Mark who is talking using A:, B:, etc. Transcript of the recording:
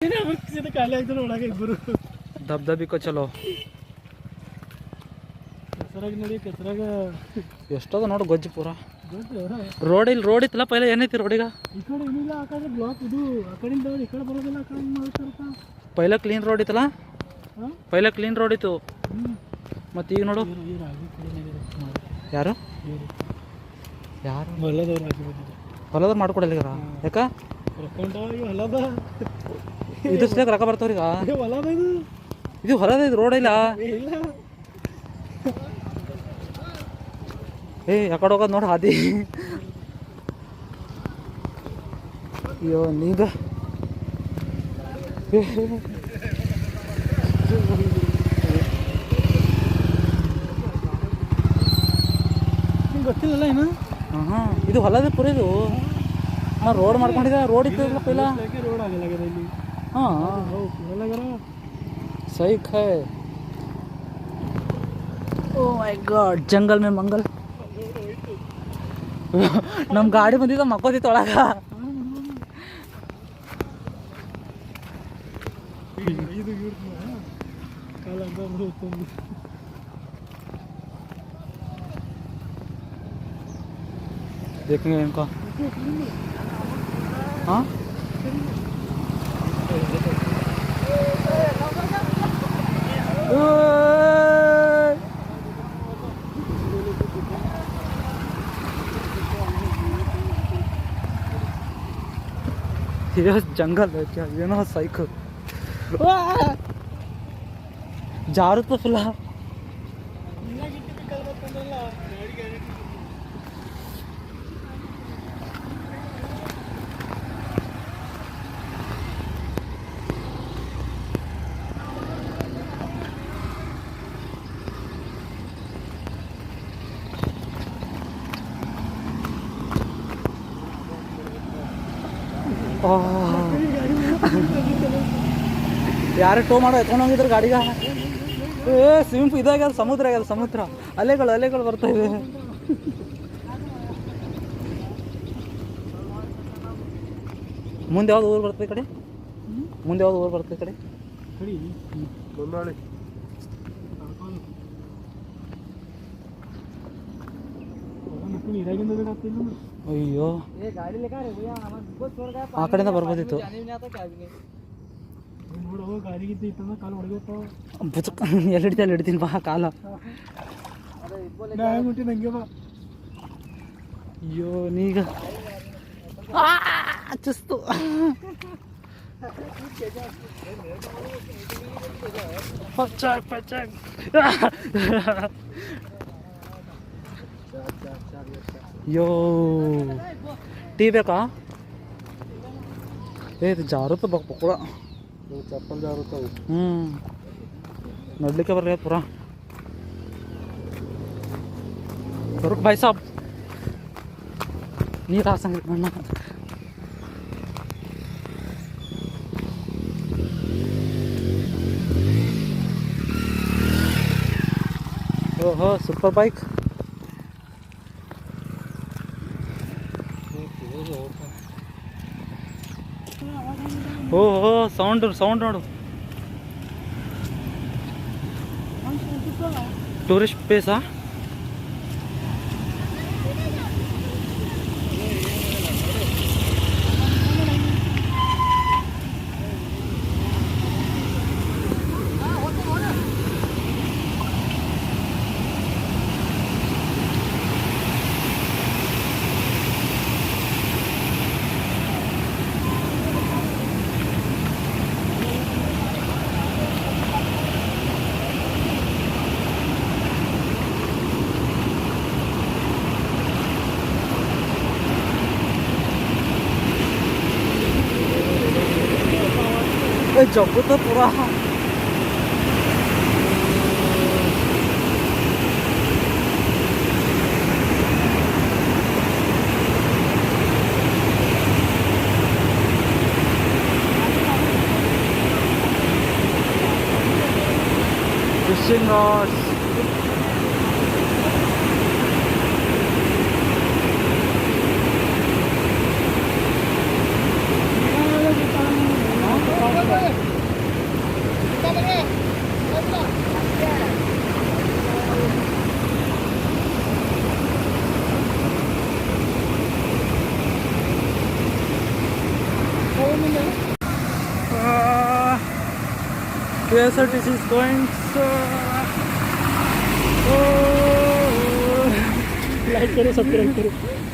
A: ಖಾಲಿ ಆಯ್ತು ಒಳಗೆ ಇಬ್ಬರು
B: ದಬ್ದಬಿಕೋ ಚಲೋ
A: ಕೆಸರಾಗ ನೋಡಿ ಕೆಸರಾಗ
B: ಎಷ್ಟದ ನೋಡು ಗೊಜ್ಜು ಪೂರ ರೋಡ್ ಇಲ್ಲಿ ರೋಡ್ ಇತ್ತಲ್ಲ ಪೈಲ ಏನೈತಿ ರೋಡಿಗ
A: ಈ ಕಡೆ ಏನಿಲ್ಲ ಆ ಕಡೆ ಬ್ಲಾಕ್ ಇದು ಆ ಕಡೆಯಿಂದ ಈ ಕಡೆ ಬರೋದಿಲ್ಲ ಆ ಕಡೆ ಮಾಡ್ತಾರಪ್ಪ
B: ಪೈಲ ಕ್ಲೀನ್ ರೋಡ್ ಇತ್ತಲ್ಲ ಪೈಲ ಕ್ಲೀನ್ ರೋಡ್ ಇತ್ತು ಮತ್ತು ಈಗ ನೋಡು ಯಾರು ಯಾರು ಹೊಲದವ್ರು ಮಾಡ್ಕೊಡಲ್ಲ ಯಾಕ
A: ಹೊಲದ
B: ಇದ್ರ ಸಲಕ್ಕೆ ರೊಕ್ಕ ಬರ್ತಾವ್ರೀಗ
A: ಹೊಲದ ಇದು
B: ಇದು ಹೊಲದ ಇದು ರೋಡ್ ಇಲ್ಲ
A: ಇಲ್ಲ
B: ಏ ಯಾಕಡೆ ಹೋಗೋದು ನೋಡಿ ಹಾದಿ ಅಯ್ಯೋ ನೀಗ
A: ಗೊತ್ತಿಲ್ಲಲ್ಲ ಏನು
B: ಹಾಂ ಇದು ಹೊಲದ ಪುರ ಇದು ಹಾಂ ರೋಡ್ ಮಾಡ್ಕೊಂಡಿದ್ದೆ ರೋಡ್ ಇತ್ತು ಇಲ್ಲ
A: ರೋಡ್ ಆಗಲ್ಲ ಇಲ್ಲಿ
B: ಹಾಂ सही है ओ माय गॉड जंगल में मंगल ನಮ್ಮ ಗಾಡಿ ಬಂದಿದ್ದ ಮಕ್ಕೋದಿತ್ತು ಒಳಗ देखेंगे इनको हाँ ये जंगल है क्या ये ना साइकिल जा रहे तो फिलहाल ಯಾರು ಟೋ ಮಾಡೋ ಎತ್ಕೊಂಡು ಹೋಗಿದ್ರು ಗಾಡಿಗ ಏ ಸ್ವಿಮ್ಮಿಂಗ್ ಪೂಲ್ ಇದಾಗ್ಯದ ಸಮುದ್ರ ಆಗ್ಯದ ಸಮುದ್ರ ಅಲೆಗಳು ಬರ್ತಾ ಇದೆ ಮುಂದೆ ಯಾವ್ದು ಊರು ಬರ್ತದೆ ಈ ಕಡೆ ಮುಂದೆ ಯಾವ್ದು ಊರು ಬರ್ತದೆ ಈ ಕಡೆ ಅಯ್ಯೋ ಆ ಕಡೆಯಿಂದ ಬರ್ಬೋದಿತ್ತು ಎಲ್ಲಿ ಹಿಡಿತೀನಿ ಬಾ ಕಾಲ ಅಯ್ಯೋ ನೀಗ ಚುಸ್ತು ಯೋ ಟೀ ಬೇಕಾ ಏ ಇದು ಜಾರುತ್ತೆ ಬಕ್ಕಳ
A: ಚಪ್ಪಲ್ ಜಾರುತ್ತೆ
B: ನೋಡ್ಲಿಕ್ಕೆ ಬರ್ರಿ ಪೂರಾ रुक भाई साहब ನೀರು ಹಾಸಂಗಿಲ್ಲ ಮಣ್ಣ ಓಹೋ ಸೂಪರ್ ಬೈಕ್ ಓಹೋ ಸೌಂಡ್ ನೋಡು ಟೂರಿಸ್ಟ್ ಪ್ಲೇಸಾ जब तो पूरा fishing rods KSRTC is going
A: like करो, सब्सक्राइब करो.